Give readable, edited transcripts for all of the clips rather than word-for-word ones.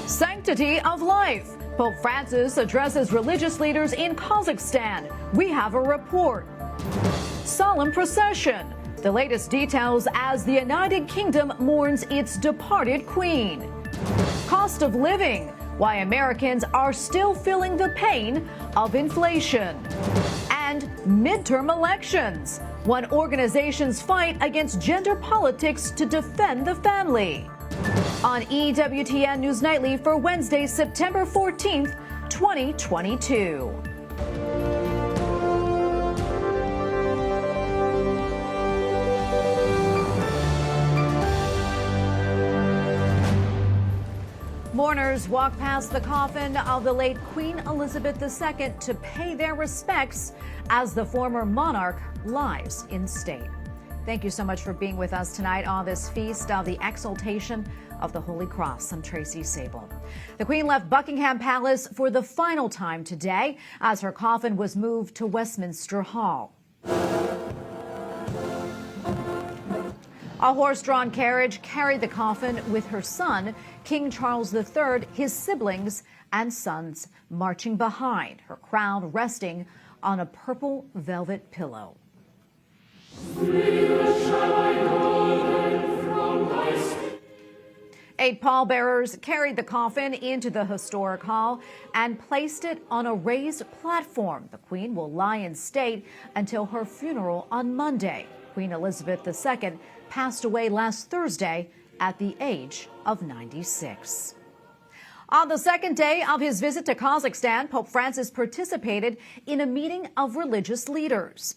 Sanctity of life. Pope Francis addresses religious leaders in Kazakhstan. We have a report. Solemn procession. The latest details as the United Kingdom mourns its departed queen. Cost of living. Why Americans are still feeling the pain of inflation. And midterm elections. When organizations fight against gender politics to defend the family. On EWTN News Nightly for Wednesday, September 14th, 2022. Mourners walk past the coffin of the late Queen Elizabeth II to pay their respects as the former monarch lies in state. Thank you so much for being with us tonight on this feast of the exaltation of the Holy Cross. I'm Tracy Sabol. The Queen left Buckingham Palace for the final time today as her coffin was moved to Westminster Hall. A horse-drawn carriage carried the coffin with her son, King Charles III, his siblings and sons marching behind, her crown resting on a purple velvet pillow. Eight pallbearers carried the coffin into the historic hall and placed it on a raised platform. The Queen will lie in state until her funeral on Monday. Queen Elizabeth II passed away last Thursday at the age of 96. On the second day of his visit to Kazakhstan, Pope Francis participated in a meeting of religious leaders.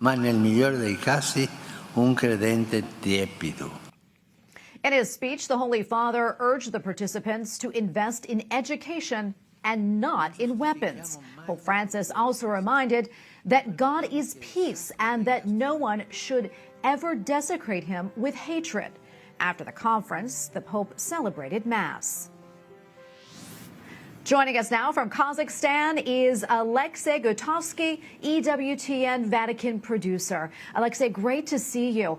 Ma nel migliore dei casi un credente tiepido. In his speech, the Holy Father urged the participants to invest in education and not in weapons. Pope Francis also reminded that God is peace and that no one should ever desecrate him with hatred. After the conference, the Pope celebrated Mass. Joining us now from Kazakhstan is Alexi Gutowski, EWTN Vatican producer. Alexi, great to see you.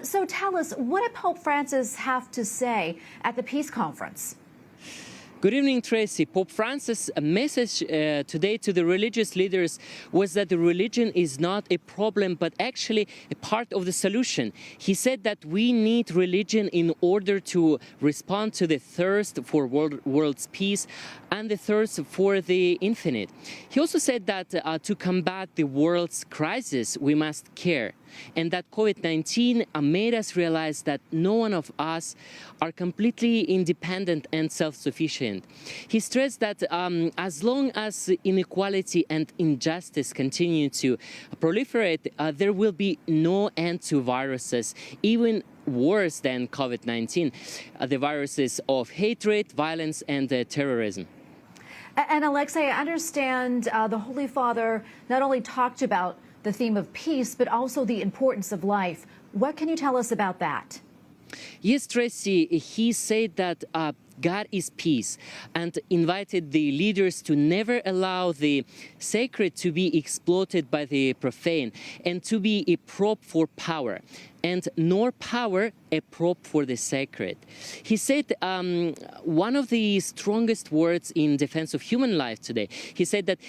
So tell us, what did Pope Francis have to say at the peace conference? Good evening, Tracy. Pope Francis' message today to the religious leaders was that the religion is not a problem, but actually a part of the solution. He said that we need religion in order to respond to the thirst for world's peace and the thirst for the infinite. He also said that to combat the world's crisis, we must care. And that COVID-19 made us realize that no one of us are completely independent and self-sufficient. He stressed that as long as inequality and injustice continue to proliferate, there will be no end to viruses, even worse than COVID-19, the viruses of hatred, violence, and terrorism. And Alexei, I understand the Holy Father not only talked about the theme of peace, but also the importance of life. What can you tell us about that? Yes, Tracy, he said that God is peace and invited the leaders to never allow the sacred to be exploited by the profane and to be a prop for power, and nor power a prop for the sacred. He said one of the strongest words in defense of human life today. He said that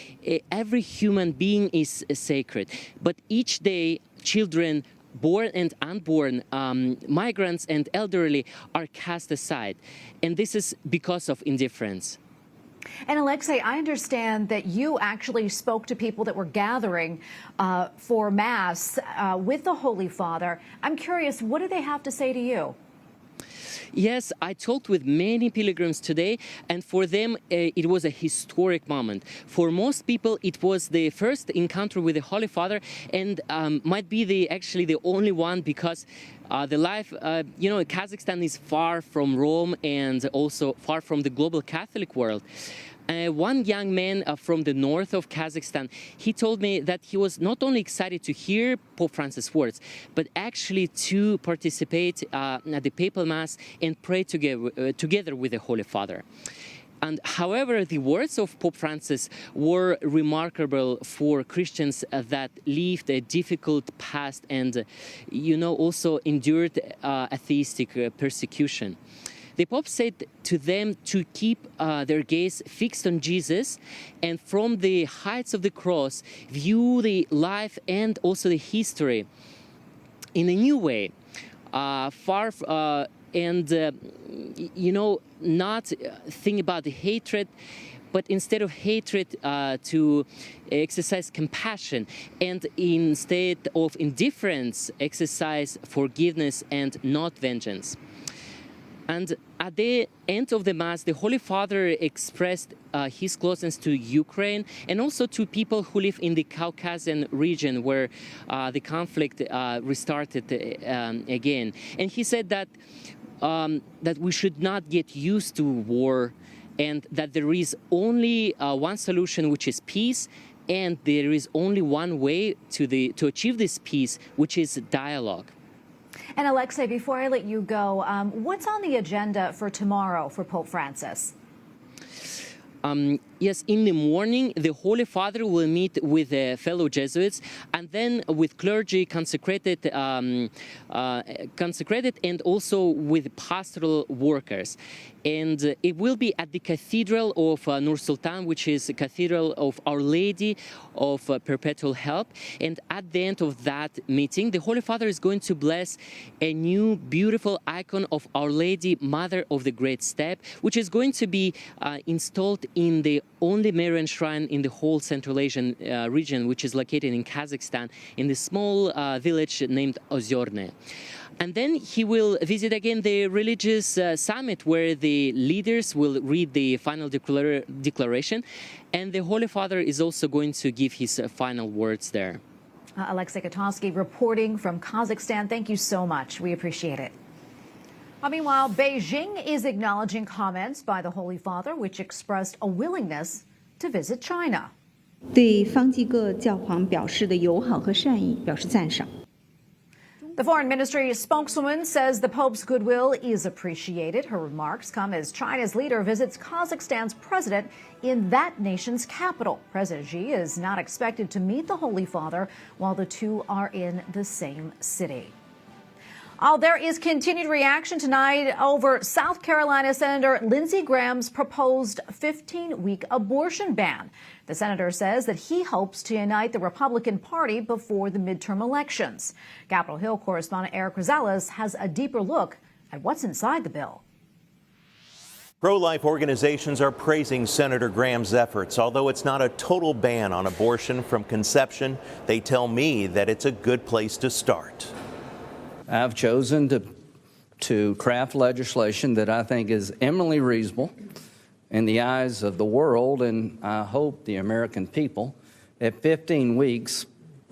every human being is sacred, but each day children, born and unborn, migrants and elderly are cast aside. And this is because of indifference. And Alexei, I understand that you actually spoke to people that were gathering for Mass with the Holy Father. I'm curious, what do they have to say to you? Yes, I talked with many pilgrims today, and for them it was a historic moment. For most people, it was the first encounter with the Holy Father, and might be actually the only one, because the life, Kazakhstan is far from Rome and also far from the global Catholic world. One young man from the north of Kazakhstan, he told me that he was not only excited to hear Pope Francis' words, but actually to participate at the papal Mass and pray together with the Holy Father. And however, the words of Pope Francis were remarkable for Christians that lived a difficult past and, also endured atheistic persecution. the Pope said to them to keep their gaze fixed on Jesus, and from the heights of the cross, view the life and also the history in a new way, not think about the hatred, but instead of hatred, to exercise compassion, and instead of indifference, exercise forgiveness and not vengeance. And at the end of the Mass, the Holy Father expressed his closeness to Ukraine and also to people who live in the Caucasian region where the conflict restarted again. And he said that we should not get used to war, and that there is only one solution, which is peace, and there is only one way to achieve this peace, which is dialogue. And Alexi, before I let you go, what's on the agenda for tomorrow for Pope Francis? Yes, in the morning, the Holy Father will meet with fellow Jesuits, and then with clergy consecrated and also with pastoral workers. And it will be at the Cathedral of Nur Sultan, which is the Cathedral of Our Lady of Perpetual Help. And at the end of that meeting, the Holy Father is going to bless a new beautiful icon of Our Lady, Mother of the Great Step, which is going to be installed in the only Marian shrine in the whole Central Asian region, which is located in Kazakhstan, in the small village named Ozyorne. And then he will visit again the religious summit, where the leaders will read the final declaration, and the Holy Father is also going to give his final words there. Alexi Gutowski reporting from Kazakhstan. Thank you so much. We appreciate it. Meanwhile, Beijing is acknowledging comments by the Holy Father, which expressed a willingness to visit China. 对方济各教皇表示的友好和善意表示赞赏。 The Foreign Ministry spokeswoman says the Pope's goodwill is appreciated. Her remarks come as China's leader visits Kazakhstan's president in that nation's capital. President Xi is not expected to meet the Holy Father while the two are in the same city. There is continued reaction tonight over South Carolina Senator Lindsey Graham's proposed 15-week abortion ban. The senator says that he hopes to unite the Republican Party before the midterm elections. Capitol Hill correspondent Eric Rosales has a deeper look at what's inside the bill. Pro-life organizations are praising Senator Graham's efforts. Although it's not a total ban on abortion from conception, they tell me that it's a good place to start. I've chosen to craft legislation that I think is eminently reasonable in the eyes of the world, and I hope the American people. At 15 weeks,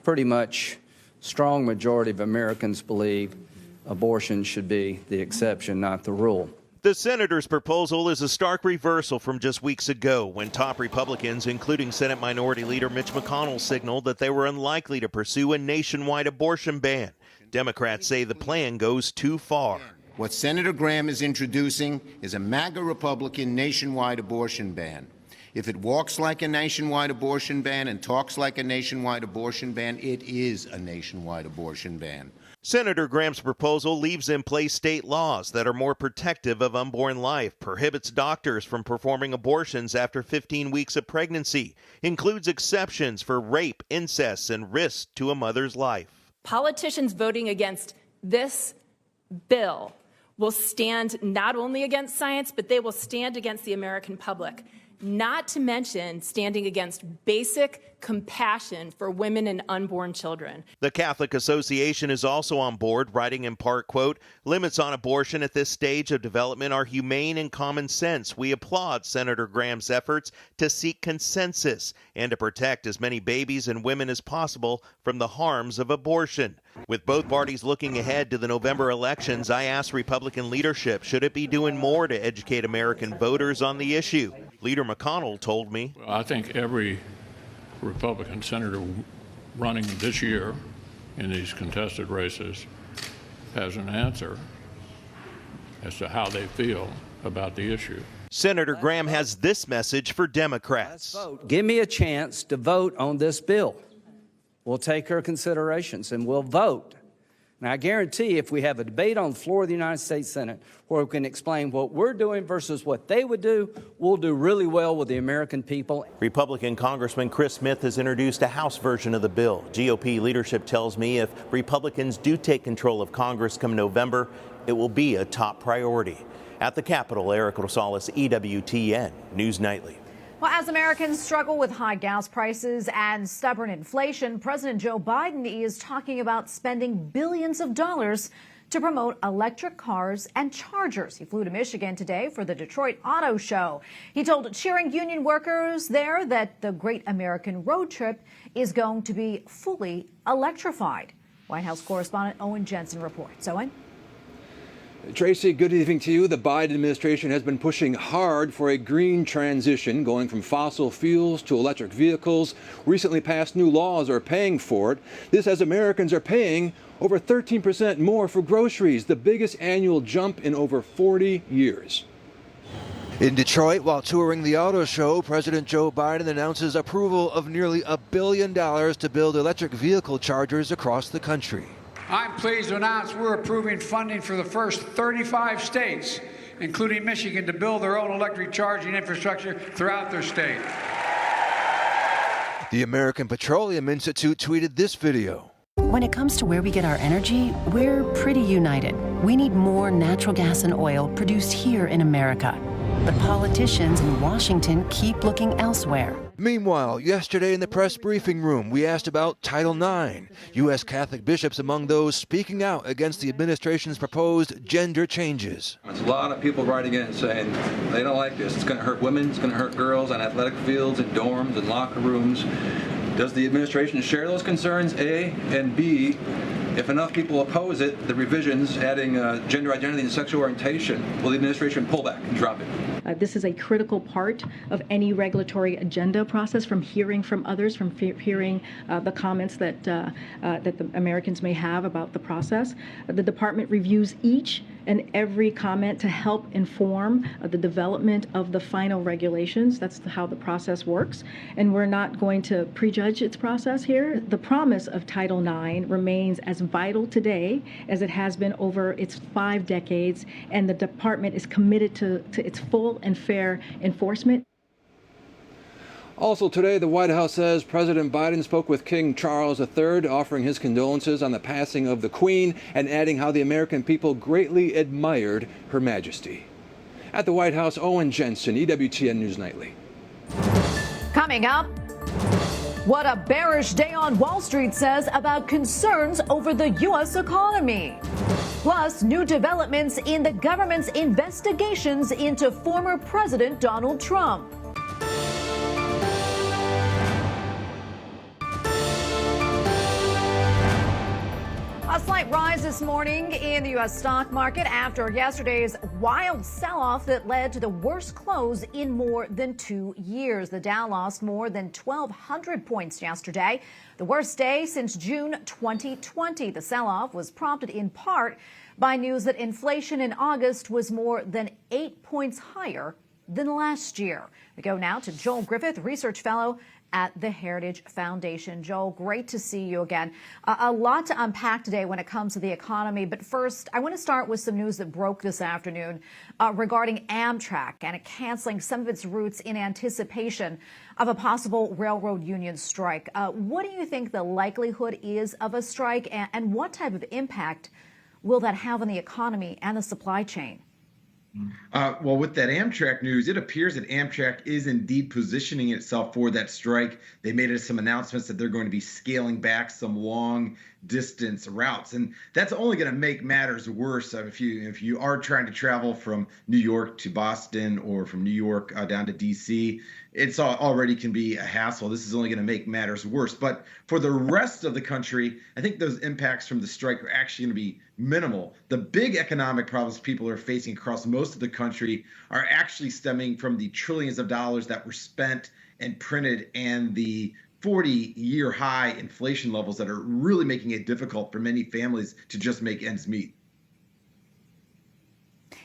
pretty much strong majority of Americans believe abortion should be the exception, not the rule. The senator's proposal is a stark reversal from just weeks ago, when top Republicans, including Senate Minority Leader Mitch McConnell, signaled that they were unlikely to pursue a nationwide abortion ban. Democrats say the plan goes too far. What Senator Graham is introducing is a MAGA Republican nationwide abortion ban. If it walks like a nationwide abortion ban and talks like a nationwide abortion ban, it is a nationwide abortion ban. Senator Graham's proposal leaves in place state laws that are more protective of unborn life, prohibits doctors from performing abortions after 15 weeks of pregnancy, includes exceptions for rape, incest, and risk to a mother's life. Politicians voting against this bill will stand not only against science, but they will stand against the American public, not to mention standing against basic compassion for women and unborn children. The Catholic Association is also on board, writing in part, quote, "Limits on abortion at this stage of development are humane and common sense. We applaud Senator Graham's efforts to seek consensus and to protect as many babies and women as possible from the harms of abortion." With both parties looking ahead to the November elections, I asked Republican leadership, should it be doing more to educate American voters on the issue? Leader McConnell told me, I think every Republican senator running this year in these contested races has an answer as to how they feel about the issue. Senator Graham has this message for Democrats. Give me a chance to vote on this bill. We'll take her considerations and we'll vote. And I guarantee if we have a debate on the floor of the United States Senate where we can explain what we're doing versus what they would do, we'll do really well with the American people. Republican Congressman Chris Smith has introduced a House version of the bill. GOP leadership tells me if Republicans do take control of Congress come November, it will be a top priority. At the Capitol, Eric Rosales, EWTN News Nightly. Well, as Americans struggle with high gas prices and stubborn inflation, President Joe Biden is talking about spending billions of dollars to promote electric cars and chargers. He flew to Michigan today for the Detroit Auto Show. He told cheering union workers there that the Great American Road Trip is going to be fully electrified. White House correspondent Owen Jensen reports. Owen? Tracy, good evening to you. The Biden administration has been pushing hard for a green transition, going from fossil fuels to electric vehicles. Recently passed new laws are paying for it. This as Americans are paying over 13% more for groceries, the biggest annual jump in over 40 years. In Detroit, while touring the auto show, President Joe Biden announces approval of nearly $1 billion to build electric vehicle chargers across the country. I'm pleased to announce we're approving funding for the first 35 states, including Michigan, to build their own electric charging infrastructure throughout their state. The American Petroleum Institute tweeted this video. When it comes to where we get our energy, we're pretty united. We need more natural gas and oil produced here in America. But politicians in Washington keep looking elsewhere. Meanwhile, yesterday in the press briefing room, we asked about Title IX. U.S. Catholic bishops among those speaking out against the administration's proposed gender changes. There's a lot of people writing in saying they don't like this. It's going to hurt women, it's going to hurt girls on athletic fields and dorms and locker rooms. Does the administration share those concerns, A? And B, if enough people oppose it, the revisions adding gender identity and sexual orientation, will the administration pull back and drop it? This is a critical part of any regulatory agenda process, from hearing from others, from hearing the comments that the Americans may have about the process. The department reviews each and every comment to help inform the development of the final regulations. That's how the process works. And we're not going to prejudge its process here. The promise of Title IX remains as vital today as it has been over its 5 decades, and the department is committed to its full and fair enforcement. Also today, the White House says President Biden spoke with King Charles III, offering his condolences on the passing of the Queen and adding how the American people greatly admired Her Majesty. At the White House, Owen Jensen, EWTN News Nightly. Coming up, what a bearish day on Wall Street says about concerns over the U.S. economy. Plus, new developments in the government's investigations into former President Donald Trump. A slight rise this morning in the U.S. stock market after yesterday's wild sell-off that led to the worst close in more than 2 years. The Dow lost more than 1,200 points yesterday, the worst day since June 2020. The sell-off was prompted in part by news that inflation in August was more than 8 points higher than last year. We go now to Joel Griffith, research fellow at the Heritage Foundation. Joel, great to see you again. A lot to unpack today when it comes to the economy. But first, I want to start with some news that broke this afternoon regarding Amtrak and it canceling some of its routes in anticipation of a possible railroad union strike. What do you think the likelihood is of a strike, and what type of impact will that have on the economy and the supply chain? Well, with that Amtrak news, it appears that Amtrak is indeed positioning itself for that strike. They made some announcements that they're going to be scaling back some long distance routes, and that's only going to make matters worse. If you are trying to travel from New York to Boston or from New York down to DC, it's already can be a hassle. This is only going to make matters worse. But for the rest of the country, I think those impacts from the strike are actually going to be minimal. The big economic problems people are facing across most of the country are actually stemming from the trillions of dollars that were spent and printed and the 40-year high inflation levels that are really making it difficult for many families to just make ends meet.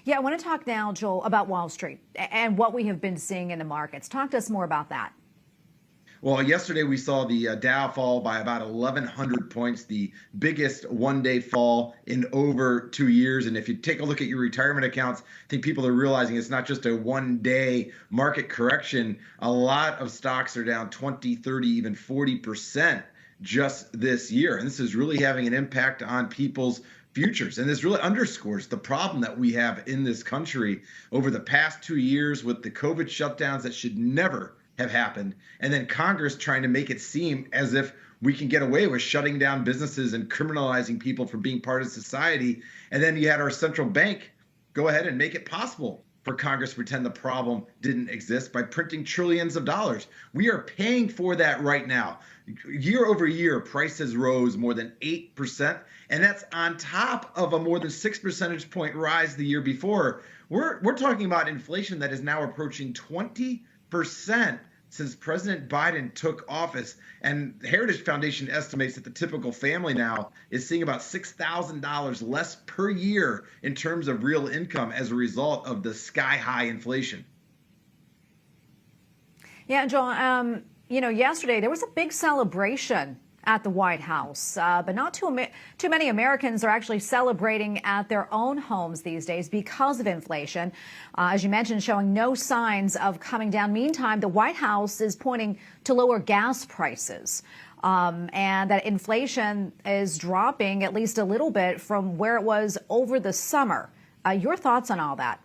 Yeah, I want to talk now, Joel, about Wall Street and what we have been seeing in the markets. Talk to us more about that. Well, yesterday we saw the Dow fall by about 1,100 points, the biggest one-day fall in over 2 years. And if you take a look at your retirement accounts, I think people are realizing it's not just a one-day market correction. A lot of stocks are down 20, 30, even 40% just this year. And this is really having an impact on people's futures. And this really underscores the problem that we have in this country over the past 2 years with the COVID shutdowns that should never have happened, and then Congress trying to make it seem as if we can get away with shutting down businesses and criminalizing people for being part of society. And then you had our central bank go ahead and make it possible for Congress to pretend the problem didn't exist by printing trillions of dollars. We are paying for that right now. Year over year, prices rose more than 8%, and that's on top of a more than 6 percentage point rise the year before. We're talking about inflation that is now approaching 20% since President Biden took office. And the Heritage Foundation estimates that the typical family now is seeing about $6,000 less per year in terms of real income as a result of the sky-high inflation. Yeah, John, yesterday there was a big celebration at the White House, but not too many Americans are actually celebrating at their own homes these days because of inflation. As you mentioned, showing no signs of coming down. Meantime, the White House is pointing to lower gas prices and that inflation is dropping at least a little bit from where it was over the summer. Your thoughts on all that?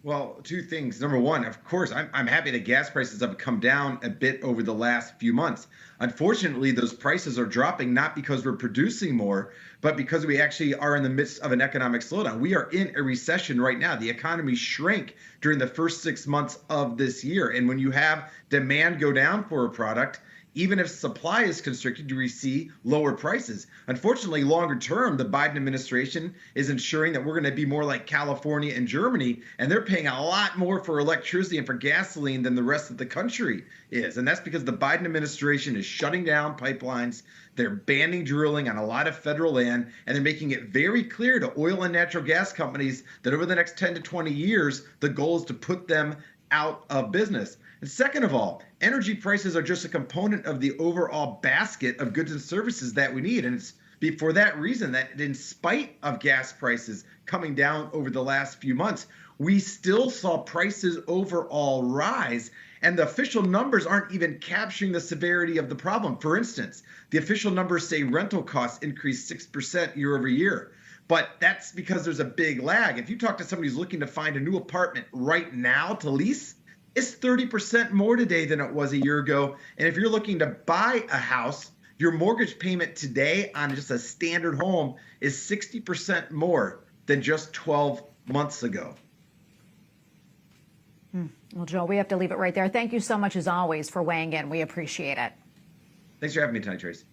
Well, two things. Number one, of course, I'm happy that gas prices have come down a bit over the last few months. Unfortunately, those prices are dropping not because we're producing more, but because we actually are in the midst of an economic slowdown. We are in a recession right now. The economy shrank during the first 6 months of this year. And when you have demand go down for a product, even if supply is constricted, you see lower prices. Unfortunately, longer term, the Biden administration is ensuring that we're going to be more like California and Germany, and they're paying a lot more for electricity and for gasoline than the rest of the country is. And that's because the Biden administration is shutting down pipelines. They're banning drilling on a lot of federal land, and they're making it very clear to oil and natural gas companies that over the next 10 to 20 years, the goal is to put them out of business. And second of all, energy prices are just a component of the overall basket of goods and services that we need. And it's for that reason that in spite of gas prices coming down over the last few months, we still saw prices overall rise. And the official numbers aren't even capturing the severity of the problem. For instance, the official numbers say rental costs increased 6% year over year. But that's because there's a big lag. If you talk to somebody who's looking to find a new apartment right now to lease, it's 30% more today than it was a year ago. And if you're looking to buy a house, your mortgage payment today on just a standard home is 60% more than just 12 months ago. Well, Joe, we have to leave it right there. Thank you so much, as always, for weighing in. We appreciate it. Thanks for having me tonight, Tracy.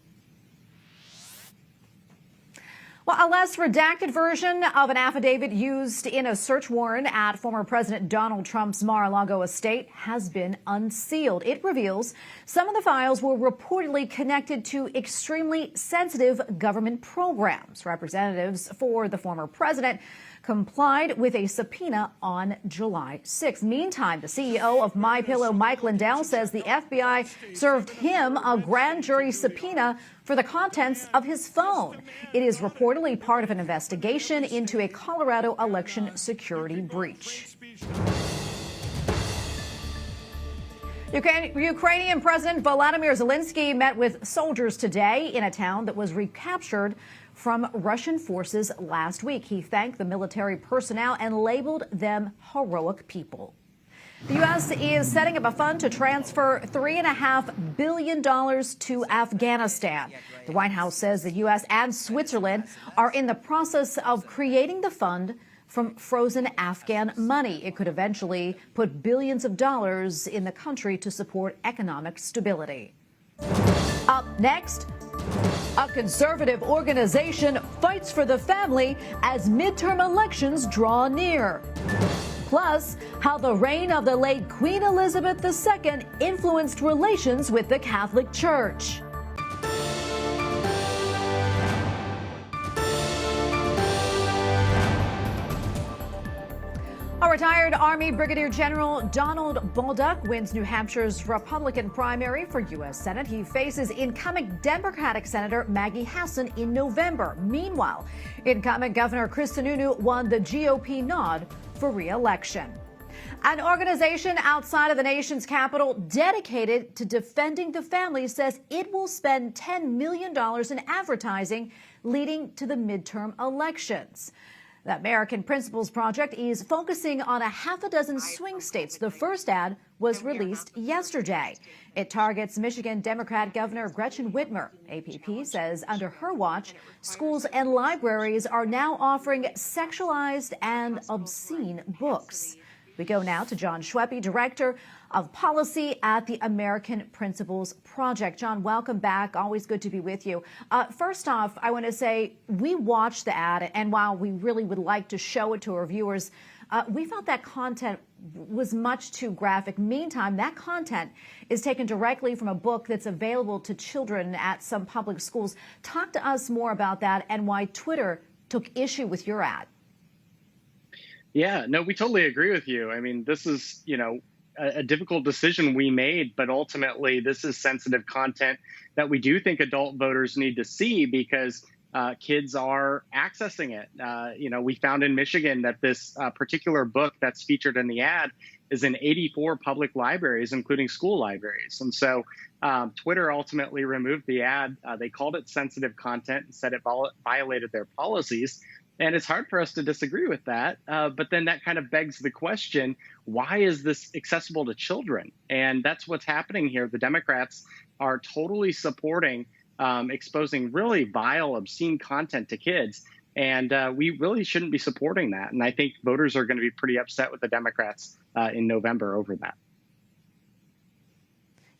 Well, a less redacted version of an affidavit used in a search warrant at former President Donald Trump's Mar-a-Lago estate has been unsealed. It reveals some of the files were reportedly connected to extremely sensitive government programs. Representatives for the former president complied with a subpoena on July 6th. Meantime, the CEO of MyPillow, Mike Lindell, says the FBI served him a grand jury subpoena for the contents of his phone. It is reportedly part of an investigation into a Colorado election security breach. Ukrainian President Volodymyr Zelensky met with soldiers today in a town that was recaptured from Russian forces last week. He thanked the military personnel and labeled them heroic people. The U.S. is setting up a fund to transfer $3.5 billion to Afghanistan. The White House says the U.S. and Switzerland are in the process of creating the fund from frozen Afghan money. It could eventually put billions of dollars in the country to support economic stability. Up next, a conservative organization fights for the family as midterm elections draw near. Plus, how the reign of the late Queen Elizabeth II influenced relations with the Catholic Church. A retired Army Brigadier General Donald Bolduc wins New Hampshire's Republican primary for U.S. Senate. He faces incoming Democratic Senator Maggie Hassan in November. Meanwhile, incoming Governor Chris Sununu won the GOP nod for re-election. An organization outside of the nation's capital dedicated to defending the family says it will spend $10 million in advertising leading to the midterm elections. The American Principles Project is focusing on a half a dozen swing states. The first ad was released yesterday. It targets Michigan Democrat Governor Gretchen Whitmer. APP says under her watch, schools and libraries are now offering sexualized and obscene books. We go now to John Schweppe, Director of Policy at the American Principles Project. John, welcome back. Always good to be with you. First off, I want to say we watched the ad, and while we really would like to show it to our viewers, we felt that content was much too graphic. Meantime, that content is taken directly from a book that's available to children at some public schools. Talk to us more about that and why Twitter took issue with your ad. Yeah, no, we totally agree with you. I mean, this is, a difficult decision we made, but ultimately this is sensitive content that we do think adult voters need to see because kids are accessing it. We found in Michigan that this particular book that's featured in the ad is in 84 public libraries, including school libraries. And so Twitter ultimately removed the ad. They called it sensitive content and said it violated their policies. And it's hard for us to disagree with that. But then that kind of begs the question, why is this accessible to children? And that's what's happening here. The Democrats are totally supporting exposing really vile, obscene content to kids. And we really shouldn't be supporting that. And I think voters are going to be pretty upset with the Democrats in November over that.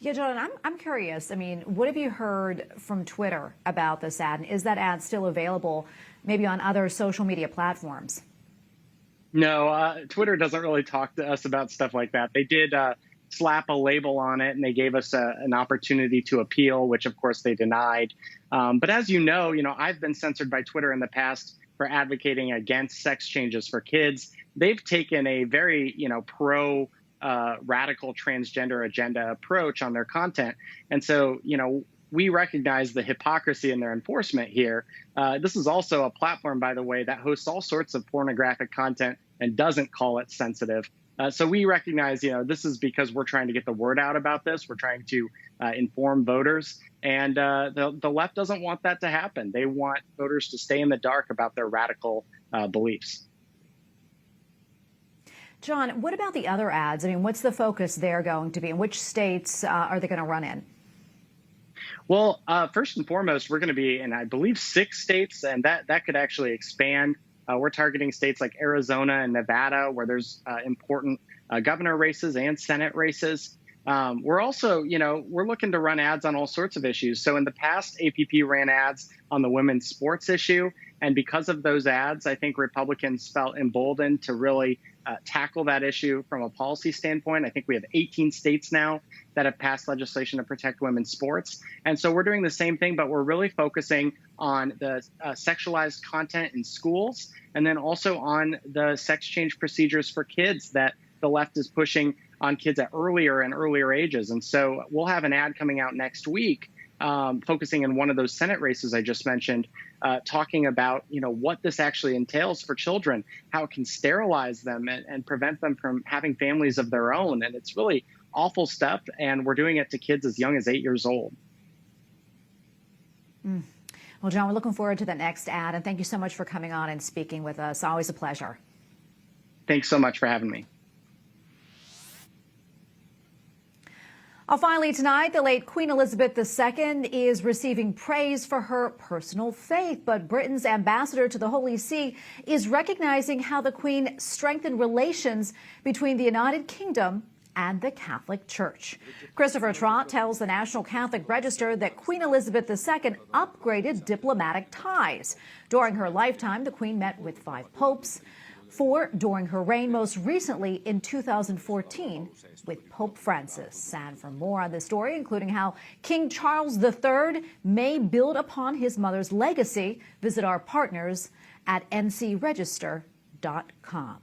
Yeah, John, I'm curious. I mean, what have you heard from Twitter about this ad? And is that ad still available maybe on other social media platforms? No, Twitter doesn't really talk to us about stuff like that. They did slap a label on it, and they gave us an opportunity to appeal, which, of course, they denied. But as you know, I've been censored by Twitter in the past for advocating against sex changes for kids. They've taken a very, pro radical transgender agenda approach on their content. And so, we recognize the hypocrisy in their enforcement here. This is also a platform, by the way, that hosts all sorts of pornographic content and doesn't call it sensitive. So we recognize, this is because we're trying to get the word out about this. We're trying to inform voters. And the left doesn't want that to happen. They want voters to stay in the dark about their radical beliefs. John, what about the other ads? I mean, what's the focus there going to be? And which states are they going to run in? Well, first and foremost, we're going to be in, I believe, 6 states, and that could actually expand. We're targeting states like Arizona and Nevada, where there's important governor races and Senate races. We're also, we're looking to run ads on all sorts of issues. So in the past, APP ran ads on the women's sports issue. And because of those ads, I think Republicans felt emboldened to really tackle that issue from a policy standpoint. I think we have 18 states now that have passed legislation to protect women's sports. And so we're doing the same thing, but we're really focusing on the sexualized content in schools and then also on the sex change procedures for kids that the left is pushing on kids at earlier and earlier ages. And so we'll have an ad coming out next week focusing on one of those Senate races I just mentioned, talking about, what this actually entails for children, how it can sterilize them and prevent them from having families of their own. And it's really awful stuff. And we're doing it to kids as young as 8 years old. Well, John, we're looking forward to the next ad. And thank you so much for coming on and speaking with us. Always a pleasure. Thanks so much for having me. Finally tonight, the late Queen Elizabeth II is receiving praise for her personal faith. But Britain's ambassador to the Holy See is recognizing how the Queen strengthened relations between the United Kingdom and the Catholic Church. Christopher Trott tells the National Catholic Register that Queen Elizabeth II upgraded diplomatic ties. During her lifetime, the Queen met with 5 popes, 4 during her reign, most recently in 2014 with Pope Francis. And for more on this story, including how King Charles III may build upon his mother's legacy, visit our partners at ncregister.com.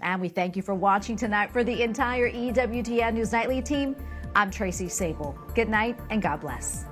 And we thank you for watching tonight. For the entire EWTN News Nightly team, I'm Tracy Sabol. Good night and God bless.